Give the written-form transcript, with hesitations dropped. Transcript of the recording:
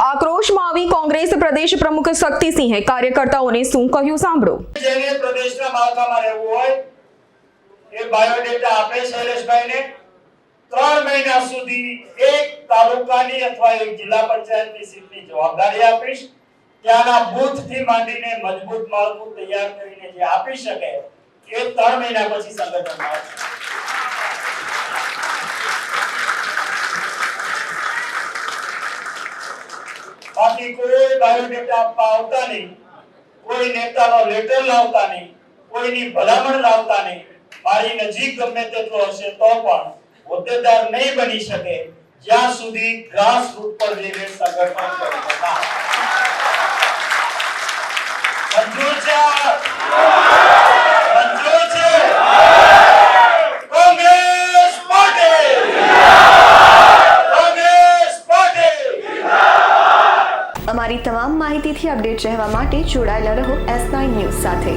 આક્રોશમાં આવી કોંગ્રેસ પ્રદેશ પ્રમુખ શક્તિસિંહે કાર્યકર્તાઓને શું કહ્યું સાંભળો। જેને પ્રદેશના માળખામાં રહેવું હોય એ બાયોડેટા આપે શૈલેષભાઈને 3 મહિના સુધી એક તાલુકાની અથવા એક જિલ્લા પંચાયતની સીટની જવાબદારી આપીશ। ત્યાંના બૂથથી માંડીને મજબૂત માળખું તૈયાર કરીને જે આપી શકે એ 3 મહિના પછી સંગઠનમાં આવશે। बाकी कोई बायोडेटा आपवा आवता नहीं, कोई नेतानो लेटर लावता नहीं, कोईनी भलामण लावता नहीं। मारी नजीक गમે તેટલો હશે તો પણ હોદ્દેદાર નહીં બની શકે જ્યાં સુધી ગ્રાસ રૂટ પર જઈને સંગઠન કરી શકા। મંજૂર છે? મંજૂર છે? કોંગ્રેસ પાર્ટી! કોંગ્રેસ પાર્ટી! અમારી તમામ માહિતીથી અપડેટ રહેવા માટે જોડાયેલા રહો S9 ન્યૂઝ સાથે।